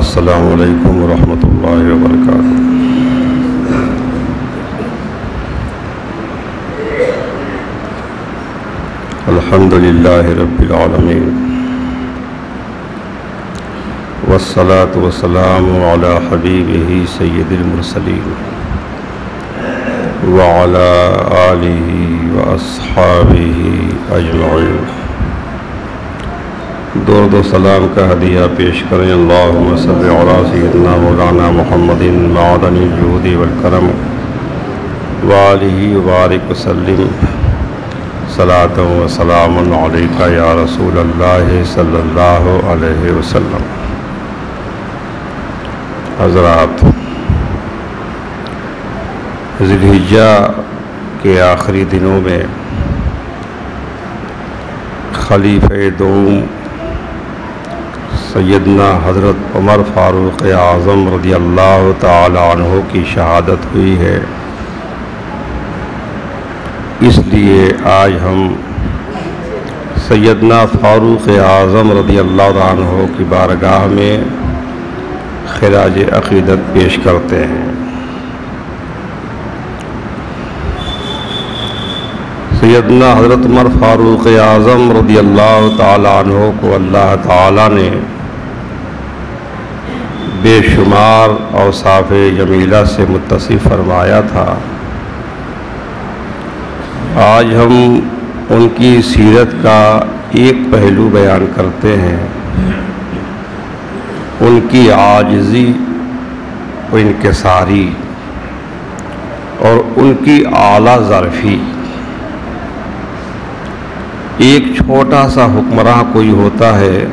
السلام علیکم ورحمۃ اللہ وبرکاتہ۔ الحمد للہ رب العالمین والصلاة والسلام علی حبیبہ سید المرسلین وعلی آلہ واصحابہ اجمعین۔ درود و سلام کا ہدیہ پیش کریں۔ اللہم صلی علی سیدنا مولانا محمد معدن الجود والکرم وآلہ وبارک وسلم صلاۃ و سلام علیکہ یا رسول اللہ صلی اللہ علیہ وسلم۔ حضرات، ذی الحجہ کے آخری دنوں میں خلیفہ دوم سیدنا حضرت عمر فاروق اعظم رضی اللہ تعالی عنہ کی شہادت ہوئی ہے۔ اس لیے آج ہم سیدنا فاروق اعظم رضی اللہ عنہ کی بارگاہ میں خراج عقیدت پیش کرتے ہیں۔ سیدنا حضرت عمر فاروق اعظم رضی اللہ تعالی عنہ کو اللہ تعالی نے بے شمار اوصاف جمیلہ سے متصف فرمایا تھا۔ آج ہم ان کی سیرت کا ایک پہلو بیان کرتے ہیں، ان کی عاجزی و انکساری اور ان کی اعلیٰ ظرفی۔ ایک چھوٹا سا حکمراں کوئی ہوتا ہے،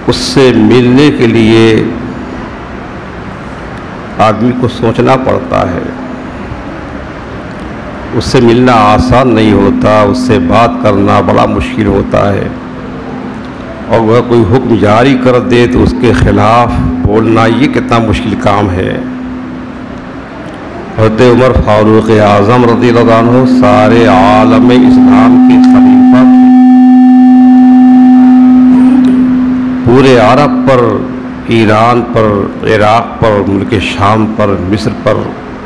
اس سے ملنے کے لیے آدمی کو سوچنا پڑتا ہے، اس سے ملنا آسان نہیں ہوتا، اس سے بات کرنا بڑا مشکل ہوتا ہے، اور وہ کوئی حکم جاری کر دے تو اس کے خلاف بولنا یہ کتنا مشکل کام ہے۔ حضرت عمر فاروق اعظم رضی اللہ عنہ سارے عالم اسلام کے خلیفہ تھے۔ پورے عرب پر، ایران پر، عراق پر، ملک شام پر، مصر پر،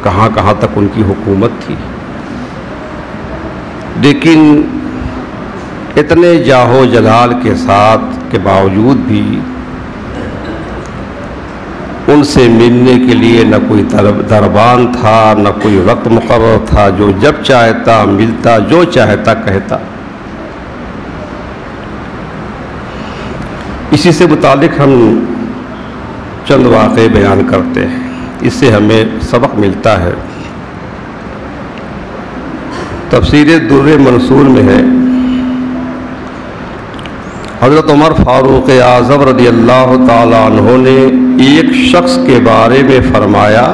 کہاں کہاں تک ان کی حکومت تھی، لیکن اتنے جاہ و جلال کے ساتھ کے باوجود بھی ان سے ملنے کے لیے نہ کوئی دربان تھا، نہ کوئی وقت مقرر تھا، جو جب چاہتا ملتا، جو چاہتا کہتا۔ اسی سے متعلق ہم چند واقعے بیان کرتے ہیں، اس سے ہمیں سبق ملتا ہے۔ تفسیر در منصور میں ہے، حضرت عمر فاروق اعظم رضی اللہ تعالی عنہ نے ایک شخص کے بارے میں فرمایا،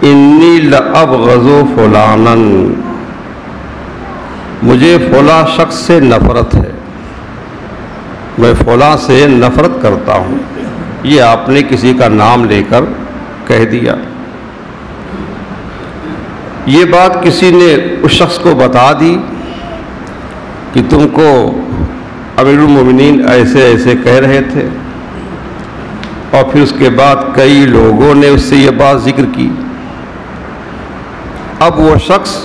انی لابغض فلانا، مجھے فلاں شخص سے نفرت ہے، میں فلاں سے نفرت کرتا ہوں۔ یہ آپ نے کسی کا نام لے کر کہہ دیا۔ یہ بات کسی نے اس شخص کو بتا دی کہ تم کو امیر المومنین ایسے ایسے کہہ رہے تھے، اور پھر اس کے بعد کئی لوگوں نے اس سے یہ بات ذکر کی۔ اب وہ شخص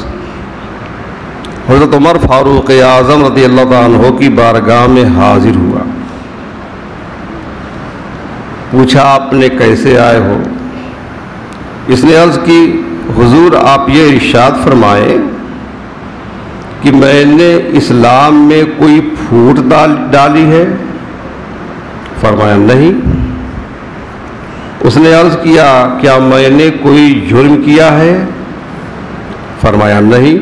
حضرت عمر فاروق اعظم رضی اللہ عنہ کی بارگاہ میں حاضر ہوا۔ پوچھا، آپ نے کیسے آئے ہو؟ اس نے عرض کی، حضور آپ یہ ارشاد فرمائیں کہ میں نے اسلام میں کوئی پھوٹ ڈالی ہے؟ فرمایا نہیں۔ اس نے عرض کیا، کیا میں نے کوئی جرم کیا ہے؟ فرمایا نہیں۔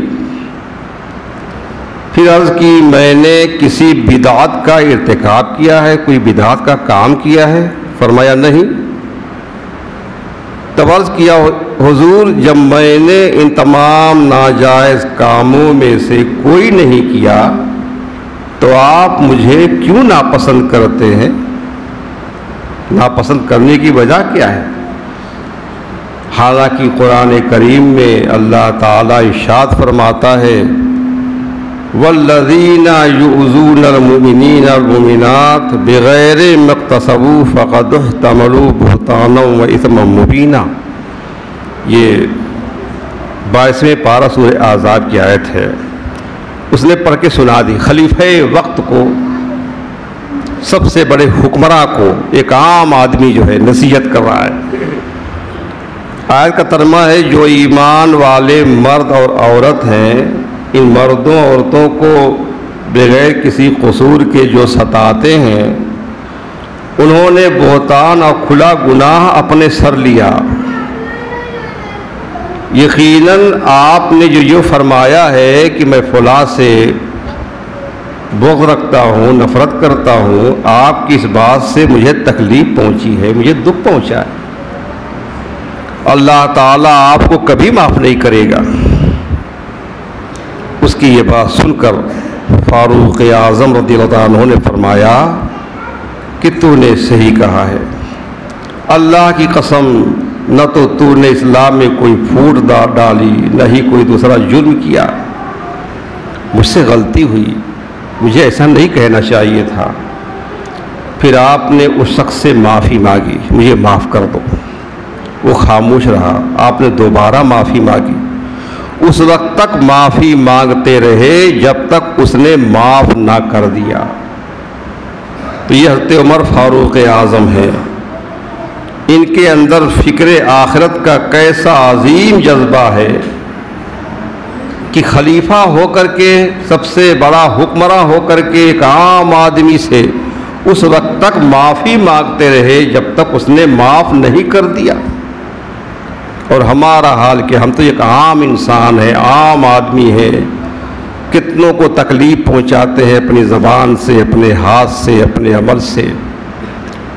پھر عرض کی، میں نے کسی بدعت کا ارتکاب کیا ہے، کوئی بدعت کا کام کیا ہے؟ فرمایا نہیں۔ تب عرض کیا، حضور جب میں نے ان تمام ناجائز کاموں میں سے کوئی نہیں کیا تو آپ مجھے کیوں ناپسند کرتے ہیں؟ ناپسند کرنے کی وجہ کیا ہے؟ حالانکہ قرآن کریم میں اللہ تعالیٰ ارشاد فرماتا ہے، والذین یؤذون المؤمنین والمؤمنات بغیر ما اکتسبوا فقد احتملوا بہتانا واثما مبینا۔ یہ 22ویں پارہ سورہ احزاب کی آیت ہے۔ اس نے پڑھ کے سنا دی خلیفہ وقت کو، سب سے بڑے حکمراں کو، ایک عام آدمی جو ہے نصیحت کر رہا ہے۔ آیت کا ترجمہ ہے جو ایمان والے مرد اور عورت ہیں، ان مردوں عورتوں کو بغیر کسی قصور کے جو ستاتے ہیں، انہوں نے بہتان اور کھلا گناہ اپنے سر لیا۔ یقیناً آپ نے جو فرمایا ہے کہ میں فلاں سے بغض رکھتا ہوں، نفرت کرتا ہوں، آپ کی اس بات سے مجھے تکلیف پہنچی ہے، مجھے دکھ پہنچا ہے، اللہ تعالیٰ آپ کو کبھی معاف نہیں کرے گا۔ اس کی یہ بات سن کر فاروق اعظم رضی اللہ عنہ نے فرمایا کہ تو نے صحیح کہا ہے، اللہ کی قسم نہ تو نے اسلام میں کوئی پھوٹ ڈالی، نہ ہی کوئی دوسرا جرم کیا، مجھ سے غلطی ہوئی، مجھے ایسا نہیں کہنا چاہیے تھا۔ پھر آپ نے اس شخص سے معافی مانگی، مجھے معاف کر دو، وہ خاموش رہا۔ آپ نے دوبارہ معافی مانگی، اس وقت تک معافی مانگتے رہے جب تک اس نے معاف نہ کر دیا۔ تو یہ حضرت عمر فاروق اعظم ہے، ان کے اندر فکر آخرت کا کیسا عظیم جذبہ ہے کہ خلیفہ ہو کر کے، سب سے بڑا حکمراں ہو کر کے ایک عام آدمی سے اس وقت تک معافی مانگتے رہے جب تک اس نے معاف نہیں کر دیا۔ اور ہمارا حال کہ ہم تو ایک عام انسان ہیں، عام آدمی ہیں، کتنوں کو تکلیف پہنچاتے ہیں اپنی زبان سے، اپنے ہاتھ سے، اپنے عمل سے،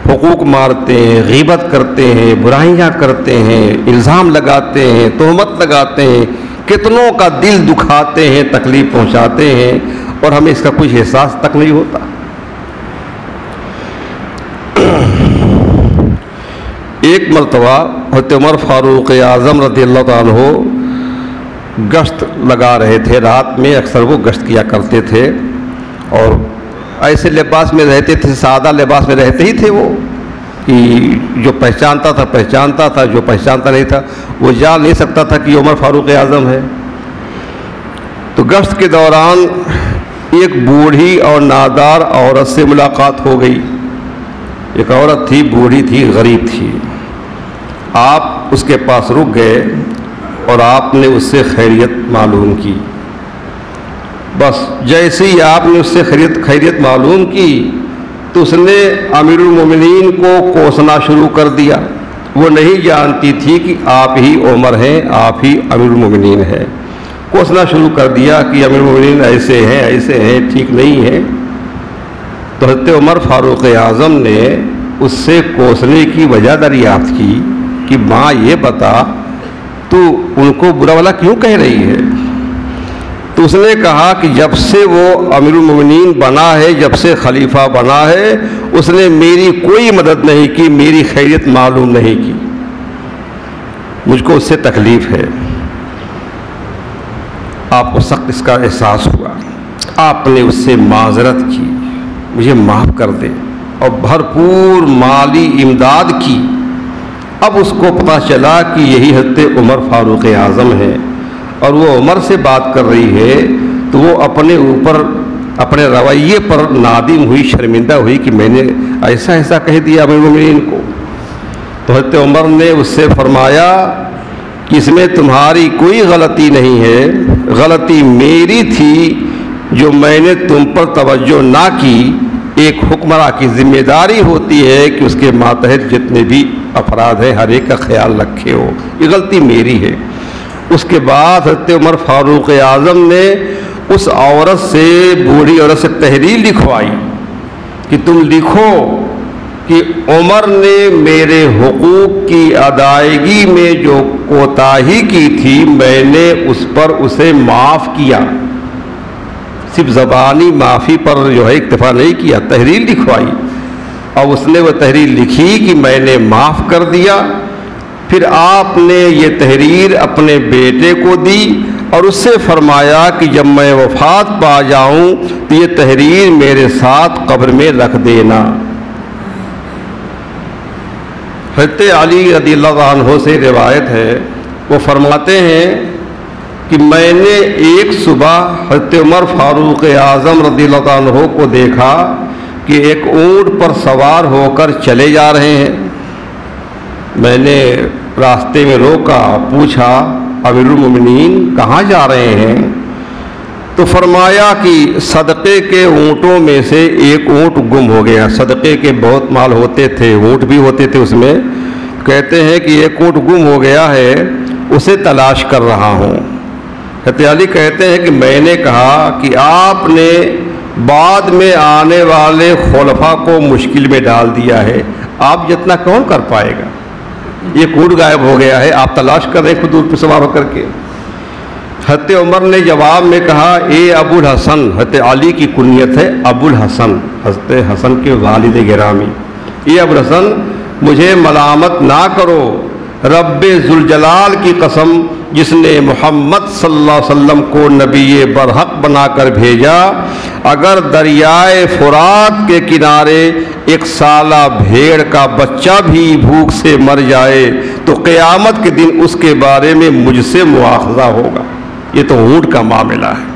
حقوق مارتے ہیں، غیبت کرتے ہیں، برائیاں کرتے ہیں، الزام لگاتے ہیں، تہمت لگاتے ہیں، کتنوں کا دل دکھاتے ہیں، تکلیف پہنچاتے ہیں، اور ہمیں اس کا کچھ احساس تک نہیں ہوتا۔ ایک مرتبہ حضرت عمر فاروق اعظم رضی اللہ عنہ گشت لگا رہے تھے، رات میں اکثر وہ گشت کیا کرتے تھے، اور ایسے لباس میں رہتے تھے، سادہ لباس میں رہتے ہی تھے وہ، کہ جو پہچانتا تھا پہچانتا تھا، جو پہچانتا نہیں تھا وہ جان نہیں سکتا تھا کہ عمر فاروق اعظم ہے۔ تو گشت کے دوران ایک بوڑھی اور نادار عورت سے ملاقات ہو گئی۔ ایک عورت تھی، بوڑھی تھی، غریب تھی۔ آپ اس کے پاس رک گئے اور آپ نے اس سے خیریت معلوم کی۔ بس جیسے ہی آپ نے اس سے خیریت معلوم کی تو اس نے امیر المومنین کو کوسنا شروع کر دیا۔ وہ نہیں جانتی تھی کہ آپ ہی عمر ہیں، آپ ہی امیر المومنین ہیں۔ کوسنا شروع کر دیا کہ امیر المومنین ایسے ہیں، ٹھیک نہیں ہیں۔ تو حضرت عمر فاروق اعظم نے اس سے کوسنے کی وجہ دریافت کی کہ ماں یہ بتا تو ان کو برا بھلا کیوں کہہ رہی ہے؟ تو اس نے کہا کہ جب سے وہ امیر المومنین بنا ہے، جب سے خلیفہ بنا ہے، اس نے میری کوئی مدد نہیں کی، میری خیریت معلوم نہیں کی، مجھ کو اس سے تکلیف ہے۔ آپ کو سخت اس کا احساس ہوا، آپ نے اس سے معذرت کی، مجھے معاف کر دے، اور بھرپور مالی امداد کی۔ اب اس کو پتہ چلا کہ یہی حضرت عمر فاروق اعظم ہے، اور وہ عمر سے بات کر رہی ہے، تو وہ اپنے اوپر، اپنے رویے پر نادم ہوئی، شرمندہ ہوئی کہ میں نے ایسا کہہ دیا امیر المومنین کو۔ تو حضرت عمر نے اس سے فرمایا کہ اس میں تمہاری کوئی غلطی نہیں ہے، غلطی میری تھی جو میں نے تم پر توجہ نہ کی۔ ایک حکمراں کی ذمہ داری ہوتی ہے کہ اس کے ماتحت جتنے بھی افراد ہیں ہر ایک کا خیال رکھے ہو، یہ غلطی میری ہے۔ اس کے بعد حضرت عمر فاروق اعظم نے اس عورت سے، بوڑھی عورت سے تحریر لکھوائی کہ تم لکھو کہ عمر نے میرے حقوق کی ادائیگی میں جو کوتاہی کی تھی، میں نے اس پر اسے معاف کیا۔ صرف زبانی معافی پر جو ہے اکتفا نہیں کیا، تحریر لکھوائی، اور اس نے وہ تحریر لکھی کہ میں نے معاف کر دیا، پھر آپ نے یہ تحریر اپنے بیٹے کو دی اور اس سے فرمایا کہ جب میں وفات پا جاؤں تو یہ تحریر میرے ساتھ قبر میں رکھ دینا۔ حضرت علی رضی اللہ عنہ سے روایت ہے، وہ فرماتے ہیں کہ میں نے ایک صبح حضرت عمر فاروق اعظم رضی اللہ عنہ کو دیکھا کہ ایک اونٹ پر سوار ہو کر چلے جا رہے ہیں۔ میں نے راستے میں روکا، پوچھا امیر المومنین کہاں جا رہے ہیں؟ تو فرمایا کہ صدقے کے اونٹوں میں سے ایک اونٹ گم ہو گیا۔ صدقے کے بہت مال ہوتے تھے، اونٹ بھی ہوتے تھے اس میں، کہتے ہیں کہ ایک اونٹ گم ہو گیا ہے، اسے تلاش کر رہا ہوں۔ حضرت علی کہتے ہیں کہ میں نے کہا کہ آپ نے بعد میں آنے والے خلفاء کو مشکل میں ڈال دیا ہے، آپ جتنا کون کر پائے گا؟ یہ اونٹ غائب ہو گیا ہے، آپ تلاش کر رہے ہیں خود اونٹ پہ سوار ہو کر کے۔ حضرت عمر نے جواب میں کہا اے ابو الحسن، حضرت علی کی کنیت ہے ابو الحسن، حضرت حسن کے والد گرامی، اے ابو الحسن مجھے ملامت نہ کرو، رب ذوالجلال کی قسم جس نے محمد صلی اللہ علیہ وسلم کو نبی برحق بنا کر بھیجا، اگر دریائے فرات کے کنارے ایک سالہ بھیڑ کا بچہ بھی بھوک سے مر جائے تو قیامت کے دن اس کے بارے میں مجھ سے مواخذہ ہوگا۔ یہ تو اونٹ کا معاملہ ہے۔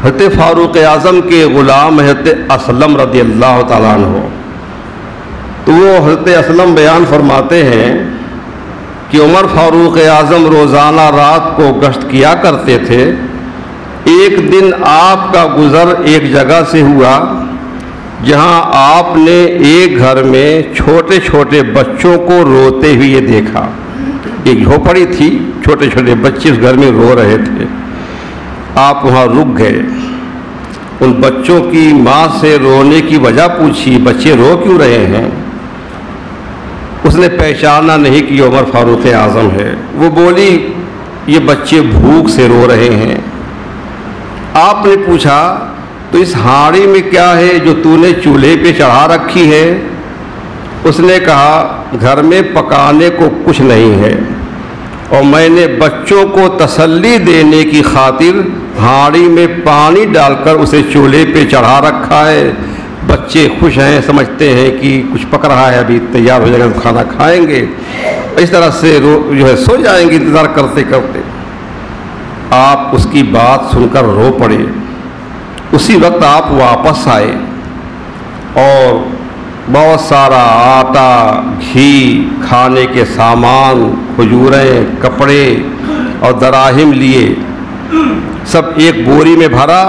حضرت فاروق اعظم کے غلام حضرت اسلم رضی اللہ تعالیٰ عنہ، تو وہ حضرت اسلم بیان فرماتے ہیں کہ عمر فاروق اعظم روزانہ رات کو گشت کیا کرتے تھے۔ ایک دن آپ کا گزر ایک جگہ سے ہوا جہاں آپ نے ایک گھر میں چھوٹے چھوٹے بچوں کو روتے ہوئے دیکھا۔ ایک جھوپڑی تھی، چھوٹے چھوٹے بچے اس گھر میں رو رہے تھے۔ آپ وہاں رک گئے، ان بچوں کی ماں سے رونے کی وجہ پوچھی، بچے رو کیوں رہے ہیں؟ اس نے پہچانا نہیں کہ یہ عمر فاروق اعظم ہے۔ وہ بولی یہ بچے بھوک سے رو رہے ہیں۔ آپ نے پوچھا تو اس ہانڈی میں کیا ہے جو تو نے چولہے پہ چڑھا رکھی ہے؟ اس نے کہا گھر میں پکانے کو کچھ نہیں ہے اور میں نے بچوں کو تسلی دینے کی خاطر ہانڈی میں پانی ڈال کر اسے چولہے پہ چڑھا رکھا ہے۔ بچے خوش ہیں، سمجھتے ہیں کہ کچھ پک رہا ہے، ابھی تیار ہو جائے گا تو کھانا کھائیں گے، اس طرح سے جو ہے سو جائیں گے انتظار کرتے کرتے۔ آپ اس کی بات سن کر رو پڑے۔ اسی وقت آپ واپس آئے اور بہت سارا آٹا، گھی، کھانے کے سامان، کھجوریں، کپڑے اور دراہم لیے، سب ایک بوری میں بھرا۔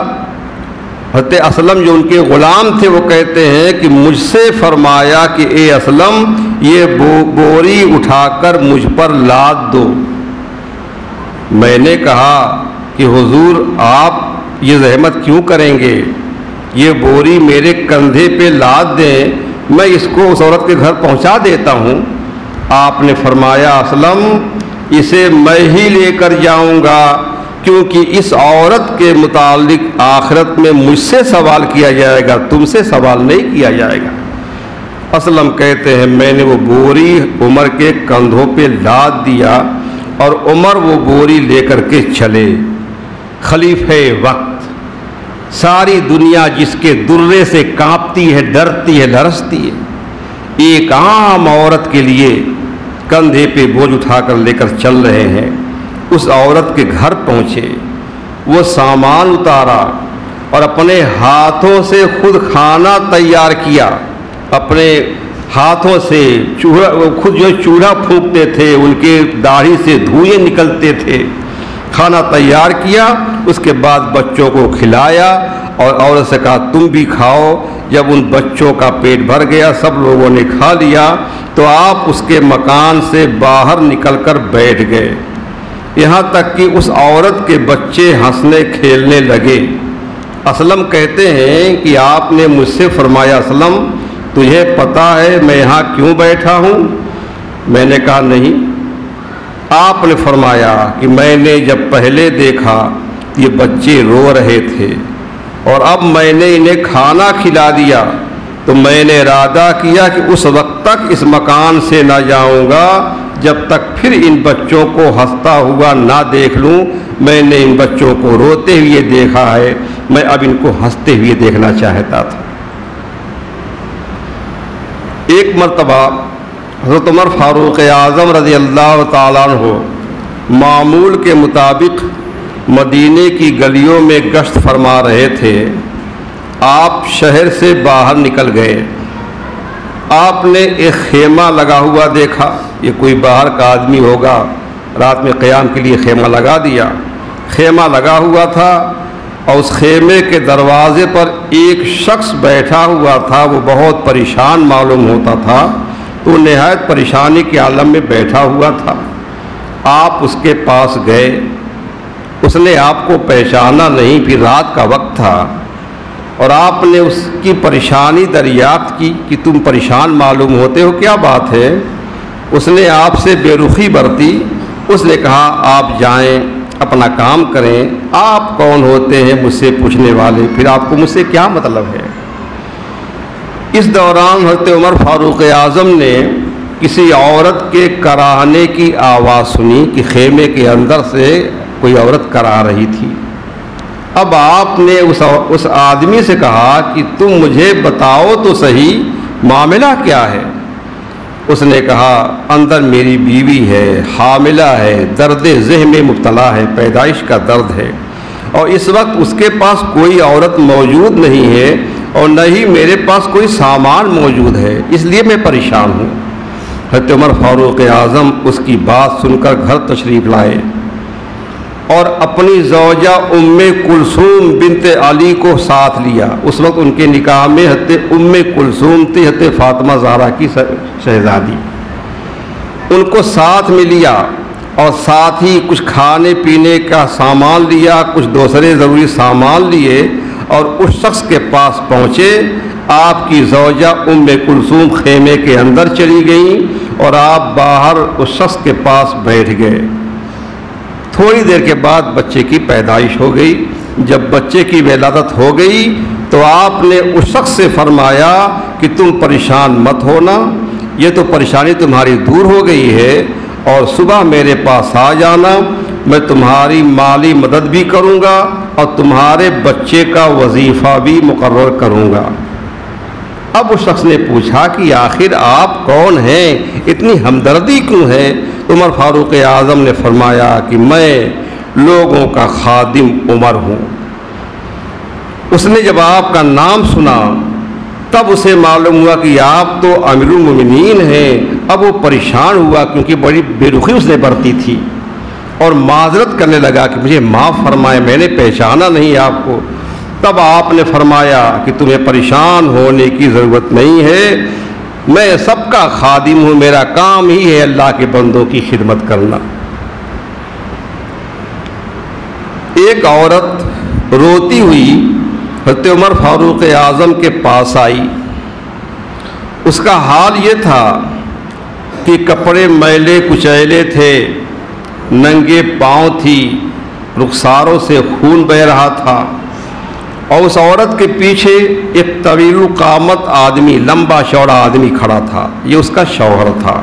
حضرت اسلم جو ان کے غلام تھے وہ کہتے ہیں کہ مجھ سے فرمایا کہ اے اسلم یہ بوری اٹھا کر مجھ پر لاد دو۔ میں نے کہا کہ حضور آپ یہ زحمت کیوں کریں گے، یہ بوری میرے کندھے پہ لاد دیں، میں اس کو اس عورت کے گھر پہنچا دیتا ہوں۔ آپ نے فرمایا اسلم اسے میں ہی لے کر جاؤں گا، کیونکہ اس عورت کے متعلق آخرت میں مجھ سے سوال کیا جائے گا، تم سے سوال نہیں کیا جائے گا۔ اسلم کہتے ہیں میں نے وہ بوری عمر کے کندھوں پہ لاد دیا اور عمر وہ بوری لے کر کے چلے۔ خلیفہ وقت، ساری دنیا جس کے درے سے کانپتی ہے، ڈرتی ہے، لرزتی ہے، ایک عام عورت کے لیے کندھے پہ بوجھ اٹھا کر لے کر چل رہے ہیں۔ اس عورت کے گھر پہنچے، وہ سامان اتارا اور اپنے ہاتھوں سے خود کھانا تیار کیا، اپنے ہاتھوں سے چولہا، خود جو چولہا پھونکتے تھے، ان کے داڑھی سے دھوئیں نکلتے تھے، کھانا تیار کیا، اس کے بعد بچوں کو کھلایا اور عورت سے کہا تم بھی کھاؤ۔ جب ان بچوں کا پیٹ بھر گیا، سب لوگوں نے کھا لیا، تو آپ اس کے مکان سے باہر نکل کر بیٹھ گئے، یہاں تک کہ اس عورت کے بچے ہنسنے کھیلنے لگے۔ اسلم کہتے ہیں کہ آپ نے مجھ سے فرمایا اسلم تجھے پتہ ہے میں یہاں کیوں بیٹھا ہوں؟ میں نے کہا نہیں۔ آپ نے فرمایا کہ میں نے جب پہلے دیکھا یہ بچے رو رہے تھے اور اب میں نے انہیں کھانا کھلا دیا تو میں نے ارادہ کیا کہ اس وقت تک اس مکان سے نہ جاؤں گا جب تک پھر ان بچوں کو ہنستا ہوا نہ دیکھ لوں۔ میں نے ان بچوں کو روتے ہوئے دیکھا ہے، میں اب ان کو ہنستے ہوئے دیکھنا چاہتا تھا۔ ایک مرتبہ حضرت عمر فاروق اعظم رضی اللہ تعالیٰ عنہ معمول کے مطابق مدینے کی گلیوں میں گشت فرما رہے تھے۔ آپ شہر سے باہر نکل گئے۔ آپ نے ایک خیمہ لگا ہوا دیکھا، یہ کوئی باہر کا آدمی ہوگا، رات میں قیام کے لیے خیمہ لگا دیا۔ خیمہ لگا ہوا تھا اور اس خیمے کے دروازے پر ایک شخص بیٹھا ہوا تھا، وہ بہت پریشان معلوم ہوتا تھا، تو نہایت پریشانی کے عالم میں بیٹھا ہوا تھا۔ آپ اس کے پاس گئے، اس نے آپ کو پہچانا نہیں، پھر رات کا وقت تھا، اور آپ نے اس کی پریشانی دریافت کی کہ تم پریشان معلوم ہوتے ہو، کیا بات ہے؟ اس نے آپ سے بے رخی برتی۔ اس نے کہا آپ جائیں اپنا کام کریں، آپ کون ہوتے ہیں مجھ سے پوچھنے والے، پھر آپ کو مجھ سے کیا مطلب ہے؟ اس دوران حضرت عمر فاروق اعظم نے کسی عورت کے کراہنے کی آواز سنی کہ خیمے کے اندر سے کوئی عورت کرا رہی تھی۔ اب آپ نے اس آدمی سے کہا کہ تم مجھے بتاؤ تو صحیح معاملہ کیا ہے؟ اس نے کہا اندر میری بیوی ہے، حاملہ ہے، درد ذہن میں مبتلا ہے، پیدائش کا درد ہے، اور اس وقت اس کے پاس کوئی عورت موجود نہیں ہے اور نہ ہی میرے پاس کوئی سامان موجود ہے، اس لیے میں پریشان ہوں۔ حضرت عمر فاروق اعظم اس کی بات سن کر گھر تشریف لائے اور اپنی زوجہ ام کلثوم بنت علی کو ساتھ لیا۔ اس وقت ان کے نکاح میں حضرت ام کلثوم تھی، حضرت فاطمہ زہرا کی شہزادی، ان کو ساتھ میں لیا اور ساتھ ہی کچھ کھانے پینے کا سامان لیا، کچھ دوسرے ضروری سامان لیے اور اس شخص کے پاس پہنچے۔ آپ کی زوجہ ام کلثوم خیمے کے اندر چلی گئیں اور آپ باہر اس شخص کے پاس بیٹھ گئے۔ تھوڑی دیر کے بعد بچے کی پیدائش ہو گئی۔ جب بچے کی ولادت ہو گئی تو آپ نے اس شخص سے فرمایا کہ تم پریشان مت ہونا، یہ تو پریشانی تمہاری دور ہو گئی ہے، اور صبح میرے پاس آ جانا، میں تمہاری مالی مدد بھی کروں گا اور تمہارے بچے کا وظیفہ بھی مقرر کروں گا۔ اب اس شخص نے پوچھا کہ آخر آپ کون ہیں، اتنی ہمدردی کیوں ہے؟ عمر فاروق اعظم نے فرمایا کہ میں لوگوں کا خادم عمر ہوں۔ اس نے جب آپ کا نام سنا تب اسے معلوم ہوا کہ آپ تو امیر المومنین ہیں۔ اب وہ پریشان ہوا کیونکہ بڑی بے رخی اس نے برتی تھی اور معذرت کرنے لگا کہ مجھے معاف فرمائے، میں نے پہچانا نہیں آپ کو۔ تب آپ نے فرمایا کہ تمہیں پریشان ہونے کی ضرورت نہیں ہے، میں سب کا خادم ہوں، میرا کام ہی ہے اللہ کے بندوں کی خدمت کرنا۔ ایک عورت روتی ہوئی حضرت عمر فاروق اعظم کے پاس آئی۔ اس کا حال یہ تھا کہ کپڑے میلے کچیلے تھے، ننگے پاؤں تھی، رخساروں سے خون بہہ رہا تھا، اور اس عورت کے پیچھے ایک طویل القامت آدمی، لمبا چوڑا آدمی کھڑا تھا، یہ اس کا شوہر تھا۔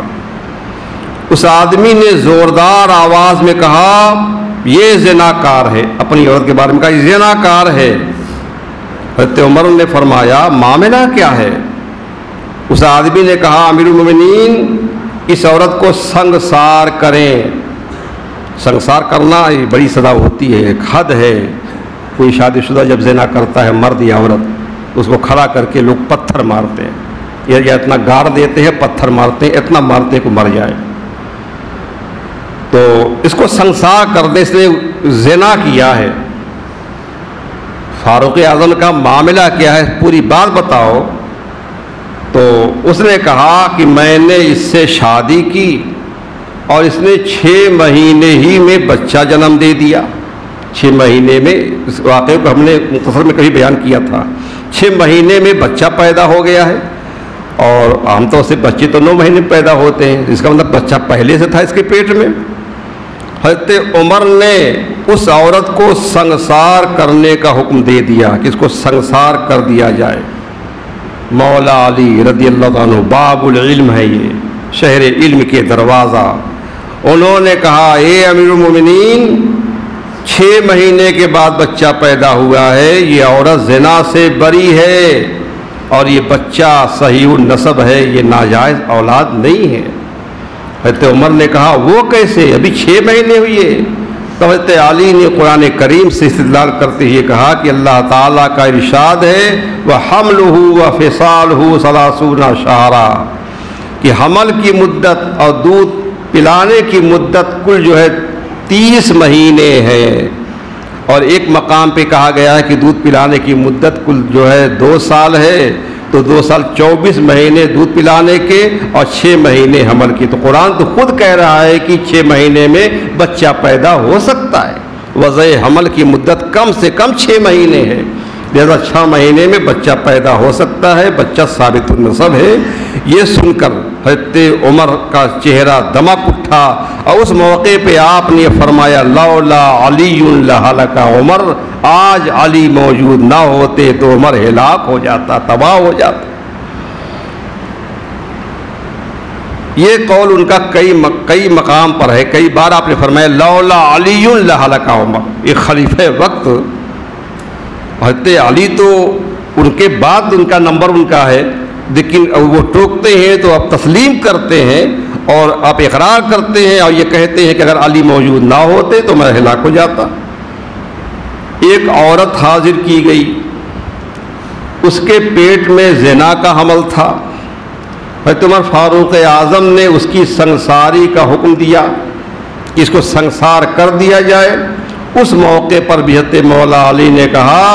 اس آدمی نے زوردار آواز میں کہا یہ زناکار ہے، اپنی عورت کے بارے میں کہا یہ زناکار ہے۔ حضرت عمر نے فرمایا معاملہ کیا ہے؟ اس آدمی نے کہا امیر المومنین اس عورت کو سنگسار کریں۔ سنگسار کرنا یہ بڑی سزا ہوتی ہے، ایک حد ہے۔ کوئی شادی شدہ جب زنا کرتا ہے مرد یا عورت، اس کو کھڑا کر کے لوگ پتھر مارتے ہیں، یا اتنا گاڑ دیتے ہیں، پتھر مارتے ہیں، اتنا مارتے کو مر جائے۔ تو اس کو سنگسار کر دے، اس نے زنا کیا ہے۔ فاروق اعظم کا معاملہ کیا ہے، پوری بات بتاؤ۔ تو اس نے کہا کہ میں نے اس سے شادی کی اور اس نے 6 مہینے ہی میں بچہ جنم دے دیا۔ 6 مہینے میں، اس واقعے کو ہم نے مختصر میں کبھی بیان کیا تھا، 6 مہینے میں بچہ پیدا ہو گیا ہے، اور عام طور سے بچے تو 9 مہینے میں پیدا ہوتے ہیں، اس کا مطلب بچہ پہلے سے تھا اس کے پیٹ میں۔ حضرت عمر نے اس عورت کو سنگسار کرنے کا حکم دے دیا کہ اس کو سنگسار کر دیا جائے۔ مولا علی رضی اللہ عنہ باب العلم ہے، یہ شہر علم کے دروازہ، انہوں نے کہا اے امیر المومنین 6 مہینے کے بعد بچہ پیدا ہوا ہے، یہ عورت زنا سے بری ہے اور یہ بچہ صحیح النسب ہے، یہ ناجائز اولاد نہیں ہے۔ حضرت عمر نے کہا وہ کیسے، ابھی 6 مہینے ہوئے؟ تو حضرت علی نے قرآن کریم سے استدلال کرتے ہوئے کہا کہ اللہ تعالیٰ کا ارشاد ہے وَحَمْلُهُ وَفِصَالُهُ 30 شَهْرًا، کہ حمل کی مدت اور دودھ پلانے کی مدت کل جو ہے 30 مہینے ہے، اور ایک مقام پہ کہا گیا ہے کہ دودھ پلانے کی مدت کل جو ہے 2 سال ہے، تو 2 سال 24 مہینے دودھ پلانے کے اور 6 مہینے حمل کی۔ تو قرآن تو خود کہہ رہا ہے کہ 6 مہینے میں بچہ پیدا ہو سکتا ہے، وضع حمل کی مدت کم سے کم 6 مہینے ہے، لہذا 6 مہینے میں بچہ پیدا ہو سکتا ہے، بچہ ثابت النسب ہے۔ یہ سن کر حضرت عمر کا چہرہ دمک اٹھا اور اس موقع پہ آپ نے فرمایا لولا علی لہلک عمر، آج علی موجود نہ ہوتے تو عمر ہلاک ہو جاتا، تباہ ہو جاتا۔ یہ قول ان کا کئی مقام پر ہے، کئی بار آپ نے فرمایا لولا علی لہلک عمر۔ ایک خلیفہ وقت حضرت علی تو ان کے بعد ان کا نمبر ان کا ہے، لیکن وہ ٹوکتے ہیں تو آپ تسلیم کرتے ہیں اور آپ اقرار کرتے ہیں اور یہ کہتے ہیں کہ اگر علی موجود نہ ہوتے تو میں ہلاک ہو جاتا۔ ایک عورت حاضر کی گئی، اس کے پیٹ میں زنا کا حمل تھا، حضرت عمر فاروق اعظم نے اس کی سنگساری کا حکم دیا کہ اس کو سنگسار کر دیا جائے۔ اس موقع پر بھی حضرت مولا علی نے کہا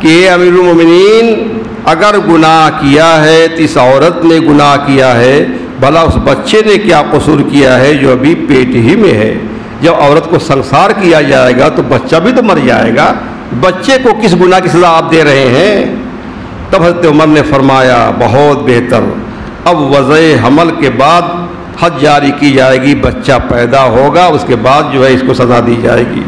کہ امیر المومنین اگر گناہ کیا ہے تو اس عورت نے گناہ کیا ہے، بھلا اس بچے نے کیا قصور کیا ہے جو ابھی پیٹ ہی میں ہے؟ جب عورت کو سنسار کیا جائے گا تو بچہ بھی تو مر جائے گا، بچے کو کس گناہ کی سزا آپ دے رہے ہیں؟ تب حضرت عمر نے فرمایا بہت بہتر، اب وضع حمل کے بعد حد جاری کی جائے گی، بچہ پیدا ہوگا، اس کے بعد جو ہے اس کو سزا دی جائے گی۔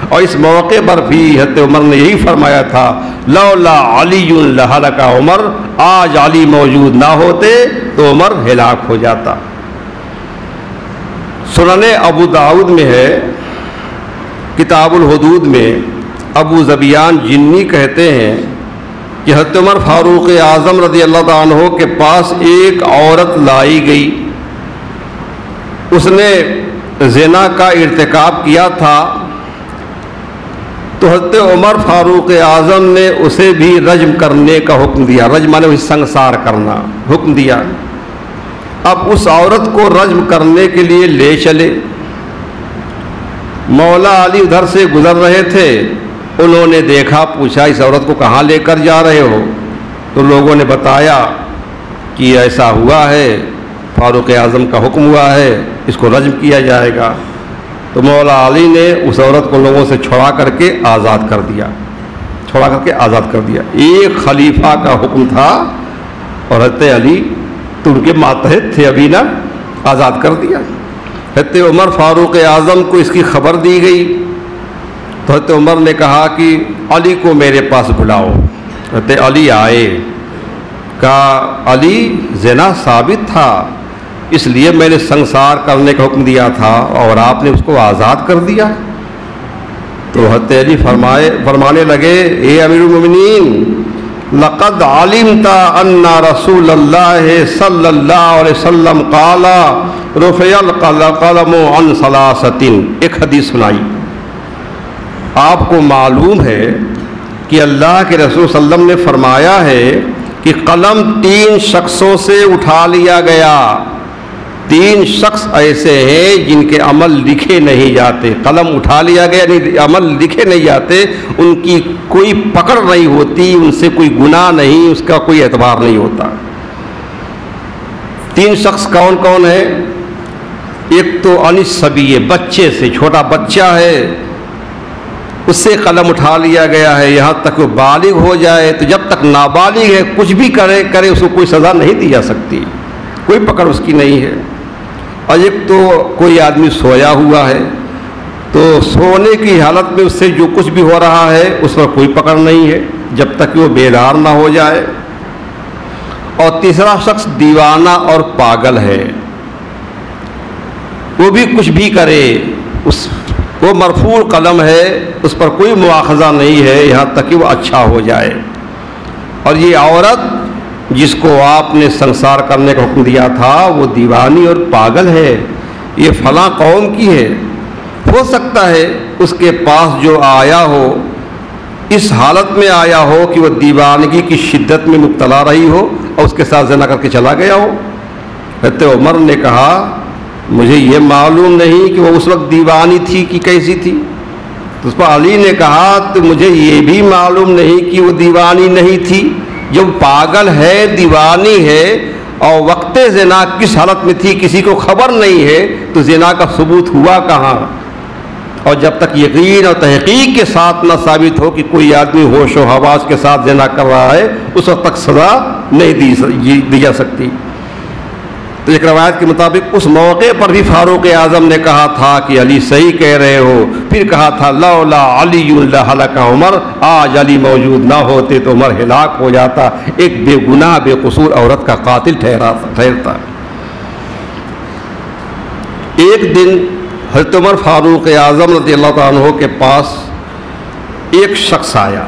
اور اس موقع پر بھی حضرت عمر نے یہی فرمایا تھا لولا علی لہلک عمر، آج علی موجود نہ ہوتے تو عمر ہلاک ہو جاتا۔ سنن ابو داؤد میں ہے، کتاب الحدود میں ابو ذبیان جنی کہتے ہیں کہ حضرت عمر فاروق اعظم رضی اللہ عنہ کے پاس ایک عورت لائی گئی، اس نے زنا کا ارتکاب کیا تھا، تو حضرت عمر فاروق اعظم نے اسے بھی رجم کرنے کا حکم دیا، رجم مانے اسے سنگسار کرنا حکم دیا۔ اب اس عورت کو رجم کرنے کے لیے لے چلے، مولا علی ادھر سے گزر رہے تھے، انہوں نے دیکھا، پوچھا اس عورت کو کہاں لے کر جا رہے ہو؟ تو لوگوں نے بتایا کہ ایسا ہوا ہے، فاروق اعظم کا حکم ہوا ہے، اس کو رجم کیا جائے گا۔ تو مولا علی نے اس عورت کو لوگوں سے چھڑا کر کے آزاد کر دیا، چھڑا کر کے آزاد کر دیا۔ ایک خلیفہ کا حکم تھا اور حضرت علی تو ان کے ماتحت تھے، ابھی نہ آزاد کر دیا۔ حضرت عمر فاروق اعظم کو اس کی خبر دی گئی تو حضرت عمر نے کہا کہ علی کو میرے پاس بلاؤ۔ حضرت علی آئے، کہا علی زنا ثابت تھا، اس لیے میں نے سنسار کرنے کا حکم دیا تھا اور آپ نے اس کو آزاد کر دیا۔ تو حضرت علی فرمانے لگے اے امیر المومنین لقد علمت ان رسول اللہ صلی اللہ علیہ وسلم قال رفع القلم عن ثلاثۃ۔ ایک حدیث سنائی، آپ کو معلوم ہے کہ اللہ کے رسول صلی اللہ علیہ وسلم نے فرمایا ہے کہ قلم 3 شخصوں سے اٹھا لیا گیا۔ 3 شخص ایسے ہیں جن کے عمل لکھے نہیں جاتے، قلم اٹھا لیا گیا، یعنی عمل لکھے نہیں جاتے، ان کی کوئی پکڑ نہیں ہوتی، ان سے کوئی گناہ نہیں، اس کا کوئی اعتبار نہیں ہوتا۔ 3 شخص کون کون ہیں؟ ایک تو الصبی، بچے سے، چھوٹا بچہ ہے، اس سے قلم اٹھا لیا گیا ہے یہاں تک وہ بالغ ہو جائے، تو جب تک نابالغ ہے کچھ بھی کرے اس کو کوئی سزا نہیں دی جا سکتی، کوئی پکڑ اس کی نہیں ہے۔ اور ایک تو کوئی آدمی سویا ہوا ہے، تو سونے کی حالت میں اس سے جو کچھ بھی ہو رہا ہے اس پر کوئی پکڑ نہیں ہے جب تک کہ وہ بیدار نہ ہو جائے۔ اور تیسرا شخص دیوانہ اور پاگل ہے، وہ بھی کچھ بھی کرے، وہ مرفوع قلم ہے، اس پر کوئی مواخذہ نہیں ہے یہاں تک کہ وہ اچھا ہو جائے۔ اور یہ عورت جس کو آپ نے سنسار کرنے کا حکم دیا تھا وہ دیوانی اور پاگل ہے، یہ فلاں قوم کی ہے، ہو سکتا ہے اس کے پاس جو آیا ہو اس حالت میں آیا ہو کہ وہ دیوانگی کی شدت میں مبتلا رہی ہو اور اس کے ساتھ زنا کر کے چلا گیا ہو۔ حضرت عمر نے کہا مجھے یہ معلوم نہیں کہ وہ اس وقت دیوانی تھی کہ کیسی تھی۔ تو اس پر علی نے کہا تو مجھے یہ بھی معلوم نہیں کہ وہ دیوانی نہیں تھی، جب پاگل ہے، دیوانی ہے اور وقت زنا کس حالت میں تھی کسی کو خبر نہیں ہے تو زنا کا ثبوت ہوا کہاں؟ اور جب تک یقین اور تحقیق کے ساتھ نہ ثابت ہو کہ کوئی آدمی ہوش و حواس کے ساتھ زنا کر رہا ہے اس وقت تک سزا نہیں دی جا سکتی۔ تو ایک روایت کے مطابق اس موقع پر بھی فاروق اعظم نے کہا تھا کہ علی صحیح کہہ رہے ہو، پھر کہا تھا لولا علی لہلک عمر، آج علی موجود نہ ہوتے تو عمر ہلاک ہو جاتا، ایک بے گناہ بے قصور عورت کا قاتل ٹھہرتا۔ ایک دن حضرت عمر فاروق اعظم رضی اللہ تعالیٰ عنہ کے پاس ایک شخص آیا،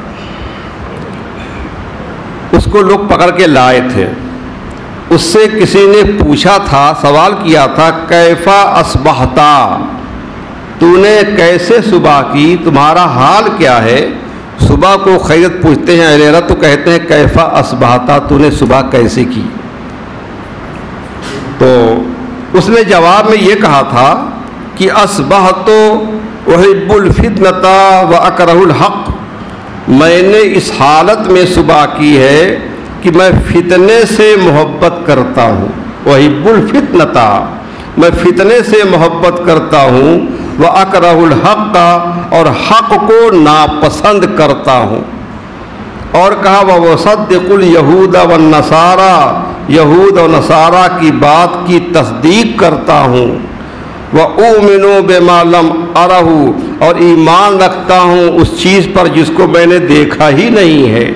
اس کو لوگ پکڑ کے لائے تھے، اس سے کسی نے پوچھا تھا، سوال کیا تھا کیفا اصبحتا، تو نے کیسے صبح کی، تمہارا حال کیا ہے؟ صبح کو خیریت پوچھتے ہیں اہل علم تو کہتے ہیں کیفا اصبحتا، تو نے صبح کیسے کی؟ تو اس نے جواب میں یہ کہا تھا کہ اصبحت احب الفتنۃ واکرہ الحق، میں نے اس حالت میں صبح کی ہے کہ میں فتنے سے محبت کرتا ہوں، احب الفتنۃ، میں فتنے سے محبت کرتا ہوں، واکرہ الحق، اور حق کو ناپسند کرتا ہوں۔ اور کہا وَصَدِّقُ الْيَهُودَ وَالنَّصَارَى، یہود اور نصارہ کی بات کی تصدیق کرتا ہوں، وَأُؤْمِنُ بِمَا لَمْ أَرَهُ، اور ایمان رکھتا ہوں اس چیز پر جس کو میں نے دیکھا ہی نہیں ہے،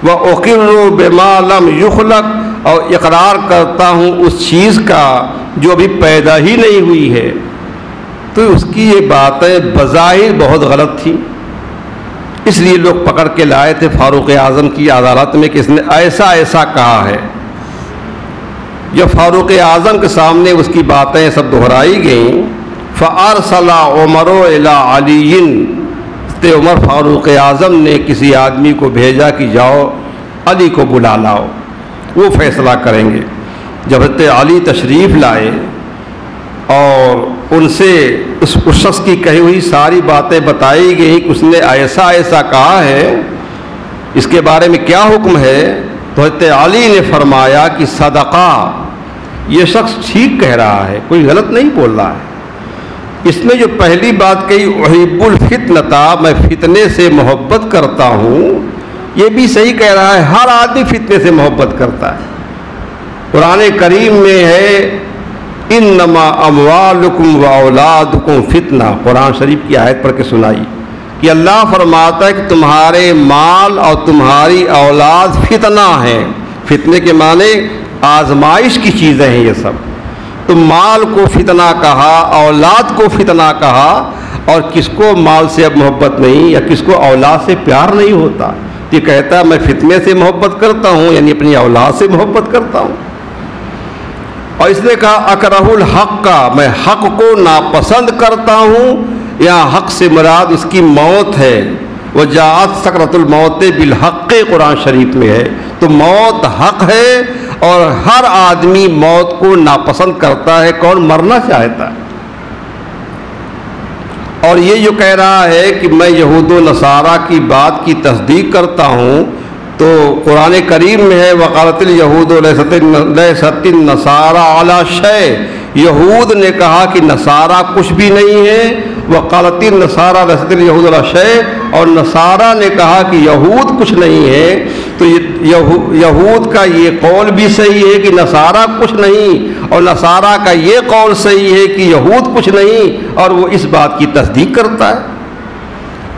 وَأُقِرُّ بِمَا لَمْ يُخْلَقْ، اور اقرار کرتا ہوں اس چیز کا جو ابھی پیدا ہی نہیں ہوئی ہے۔ تو اس کی یہ باتیں بظاہر بہت غلط تھیں، اس لیے لوگ پکڑ کے لائے تھے فاروق اعظم کی عدالت میں کہ اس نے ایسا ایسا کہا ہے۔ جب فاروق اعظم کے سامنے اس کی باتیں سب دہرائی گئیں، فَأَرْسَلَ عُمَرُ إِلَىٰ عَلِيٍّ، عمر فاروق اعظم نے کسی آدمی کو بھیجا کہ جاؤ علی کو بلا لاؤ، وہ فیصلہ کریں گے۔ جب حضرت علی تشریف لائے اور ان سے اس شخص کی کہی ہوئی ساری باتیں بتائی گئی کہ اس نے ایسا ایسا کہا ہے، اس کے بارے میں کیا حکم ہے، تو حضرت علی نے فرمایا کہ صدقہ، یہ شخص ٹھیک کہہ رہا ہے، کوئی غلط نہیں بول رہا ہے۔ اس نے جو پہلی بات کہی احب الفتنۃ، میں فتنے سے محبت کرتا ہوں، یہ بھی صحیح کہہ رہا ہے، ہر آدمی فتنے سے محبت کرتا ہے۔ قرآن کریم میں ہے انما اموالکم واولادکم فتنہ، قرآن شریف کی آیت پڑھ کے سنائی کہ اللہ فرماتا ہے کہ تمہارے مال اور تمہاری اولاد فتنہ ہیں۔ فتنے کے معنی آزمائش کی چیزیں ہیں یہ سب۔ تو مال کو فتنہ کہا، اولاد کو فتنہ کہا، اور کس کو مال سے اب محبت نہیں یا کس کو اولاد سے پیار نہیں ہوتا، یہ کہتا ہے میں فتنے سے محبت کرتا ہوں، یعنی اپنی اولاد سے محبت کرتا ہوں۔ اور اس نے کہا اکرہ الحق کا، میں حق کو ناپسند کرتا ہوں، یہاں حق سے مراد اس کی موت ہے، وجاءت سکرۃ الموت بالحق قرآن شریف میں ہے۔ تو موت حق ہے اور ہر آدمی موت کو ناپسند کرتا ہے، کون مرنا چاہتا ہے۔ اور یہ جو کہہ رہا ہے کہ میں یہود و نصارہ کی بات کی تصدیق کرتا ہوں، تو قرآن کریم میں ہے وقالت الیہود لیست النصارى علی شیء، یہود نے کہا کہ نصارہ کچھ بھی نہیں ہے، وقالت النصارى لیست الیہود علی شیء، اور نصارہ نے کہا کہ یہود کچھ نہیں ہے۔ تو یہود کا یہ قول بھی صحیح ہے کہ نصارہ کچھ نہیں، اور نصارہ کا یہ قول صحیح ہے کہ یہود کچھ نہیں، اور وہ اس بات کی تصدیق کرتا ہے۔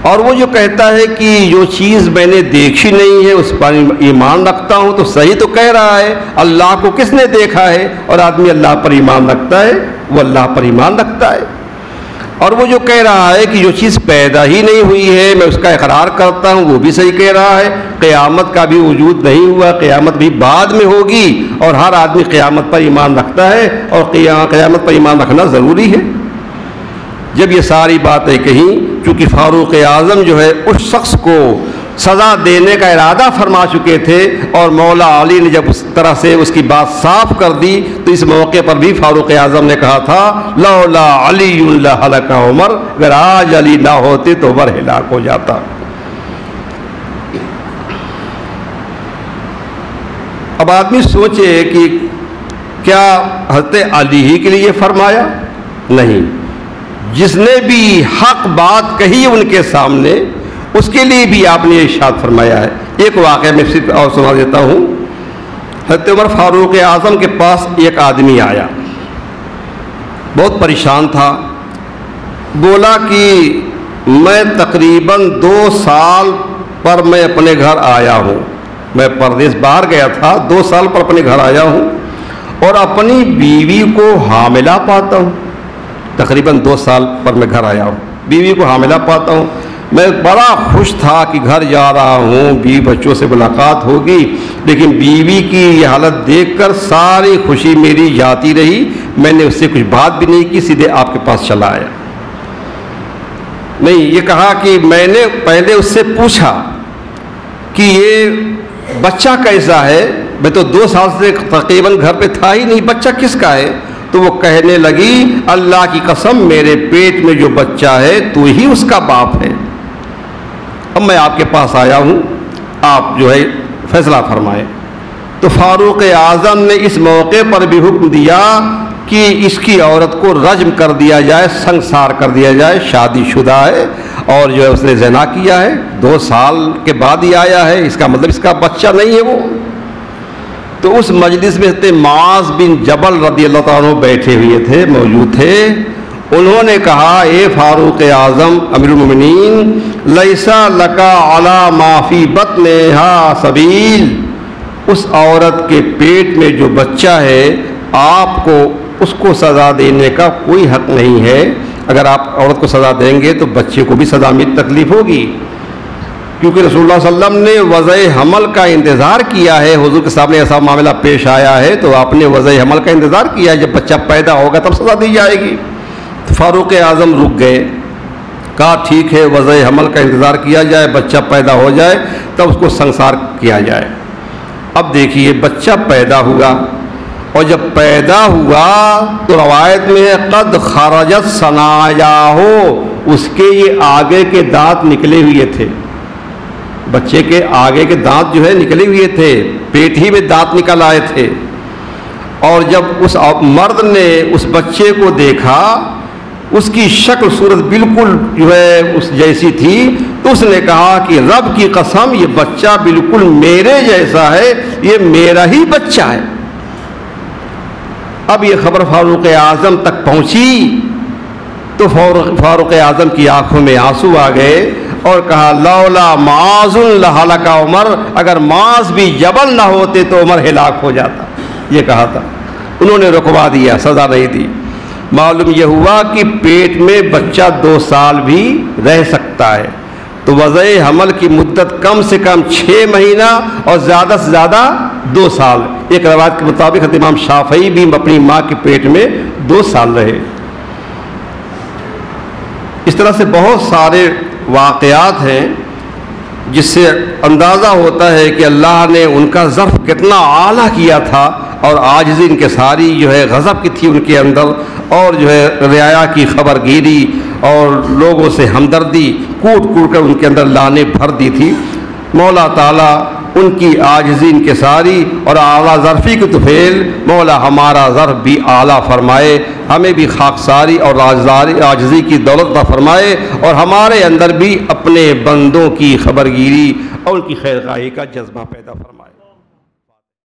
اور وہ جو کہتا ہے کہ جو چیز میں نے دیکھی نہیں ہے اس پر ایمان رکھتا ہوں، تو صحیح تو کہہ رہا ہے، اللہ کو کس نے دیکھا ہے؟ اور آدمی اللہ پر ایمان رکھتا ہے وہ اللہ پر ایمان رکھتا ہے۔ اور وہ جو کہہ رہا ہے کہ جو چیز پیدا ہی نہیں ہوئی ہے میں اس کا اقرار کرتا ہوں، وہ بھی صحیح کہہ رہا ہے۔ قیامت کا بھی وجود نہیں ہوا، قیامت بھی بعد میں ہوگی، اور ہر آدمی قیامت پر ایمان رکھتا ہے، اور قیامت پر ایمان رکھنا ضروری ہے۔ جب یہ ساری باتیں کہیں، چونکہ فاروق اعظم جو ہے اس شخص کو سزا دینے کا ارادہ فرما چکے تھے، اور مولا علی نے جب اس طرح سے اس کی بات صاف کر دی، تو اس موقع پر بھی فاروق اعظم نے کہا تھا لولا علی لہلک عمر، اگر آج علی نہ ہوتے تو عمر ہلاک ہو جاتا۔ اب آدمی سوچے کہ کیا حضرت علی ہی کے لیے فرمایا؟ نہیں، جس نے بھی حق بات کہی ان کے سامنے اس کے لیے بھی آپ نے ارشاد فرمایا ہے۔ ایک واقعہ میں صرف اور سنا دیتا ہوں۔ حضرت عمر فاروق اعظم کے پاس ایک آدمی آیا، بہت پریشان تھا، بولا کہ میں تقریباً 2 سال پر میں اپنے گھر آیا ہوں، میں پردیس باہر گیا تھا، 2 سال پر اپنے گھر آیا ہوں اور اپنی بیوی کو حاملہ پاتا ہوں۔ تقریباً 2 سال پر میں گھر آیا ہوں، بیوی کو حاملہ پاتا ہوں۔ میں بڑا خوش تھا کہ گھر جا رہا ہوں، بیوی بچوں سے ملاقات ہوگی، لیکن بیوی کی یہ حالت دیکھ کر ساری خوشی میری جاتی رہی۔ میں نے اس سے کچھ بات بھی نہیں کی، سیدھے آپ کے پاس چلا آیا۔ نہیں، یہ کہا کہ میں نے پہلے اس سے پوچھا کہ یہ بچہ کیسا ہے؟ میں تو 2 سال سے تقریباً گھر پہ تھا ہی نہیں، بچہ کس کا ہے؟ تو وہ کہنے لگی اللہ کی قسم میرے پیٹ میں جو بچہ ہے تو ہی اس کا باپ ہے۔ اب میں آپ کے پاس آیا ہوں، آپ جو ہے فیصلہ فرمائے۔ تو فاروق اعظم نے اس موقع پر بھی حکم دیا کہ اس کی عورت کو رجم کر دیا جائے، سنسار کر دیا جائے، شادی شدہ ہے اور جو ہے اس نے زنا کیا ہے، 2 سال کے بعد ہی آیا ہے، اس کا مطلب اس کا بچہ نہیں ہے وہ۔ تو اس مجلس میں حضرت معاذ بن جبل رضی اللہ تعالیٰ عنہ بیٹھے ہوئے تھے، موجود تھے۔ انہوں نے کہا اے فاروق اعظم امیر المومنین، لیسا لکا علی ما فی بطنہا سبیل، اس عورت کے پیٹ میں جو بچہ ہے آپ کو اس کو سزا دینے کا کوئی حق نہیں ہے۔ اگر آپ عورت کو سزا دیں گے تو بچے کو بھی سزا میں تکلیف ہوگی، کیونکہ رسول اللہ صلی اللہ علیہ وسلم نے وضع حمل کا انتظار کیا ہے۔ حضور کے سامنے ایسا معاملہ پیش آیا ہے تو آپ نے وضع حمل کا انتظار کیا ہے، جب بچہ پیدا ہوگا تب سزا دی جائے گی۔ تو فاروق اعظم رک گئے، کہا ٹھیک ہے وضع حمل کا انتظار کیا جائے، بچہ پیدا ہو جائے تب اس کو سنسار کیا جائے۔ اب دیکھیے بچہ پیدا ہوا، اور جب پیدا ہوا تو روایت میں قد خرجت ثنایاہ، اس کے یہ آگے کے دانت نکلے ہوئے تھے، بچے کے آگے کے دانت جو ہے نکلے ہوئے تھے، پیٹ ہی میں دانت نکل آئے تھے۔ اور جب اس مرد نے اس بچے کو دیکھا، اس کی شکل صورت بالکل جو ہے اس جیسی تھی، تو اس نے کہا کہ رب کی قسم یہ بچہ بالکل میرے جیسا ہے، یہ میرا ہی بچہ ہے۔ اب یہ خبر فاروق اعظم تک پہنچی تو فاروق اعظم کی آنکھوں میں آنسو آ گئے اور کہا لولا معاذ لہلک عمر، اگر معاذ بھی جبل نہ ہوتے تو عمر ہلاک ہو جاتا، یہ کہا تھا۔ انہوں نے رکوا دیا، سزا نہیں دی۔ معلوم یہ ہوا کہ پیٹ میں بچہ 2 سال بھی رہ سکتا ہے، تو وضع حمل کی مدت کم سے کم 6 مہینہ اور زیادہ سے زیادہ 2 سال۔ ایک روایت کے مطابق امام شافعی بھی اپنی ماں کے پیٹ میں 2 سال رہے۔ اس طرح سے بہت سارے واقعات ہیں جس سے اندازہ ہوتا ہے کہ اللہ نے ان کا ظرف کتنا اعلیٰ کیا تھا، اور عاجزی ان کے ساری جو ہے غضب کی تھی ان کے اندر، اور جو ہے رعایا کی خبر گیری اور لوگوں سے ہمدردی کوٹ کوٹ کر ان کے اندر لانے بھر دی تھی۔ مولا تعالیٰ ان کی عاجزی ان کے ساری اور اعلیٰ ظرفی کی طفیل مولا ہمارا ظرف بھی اعلیٰ فرمائے، ہمیں بھی خاکساری اور عاجزی کی دولت عطا فرمائے، اور ہمارے اندر بھی اپنے بندوں کی خبر گیری اور ان کی خیر خواہی کا جذبہ پیدا فرمائے۔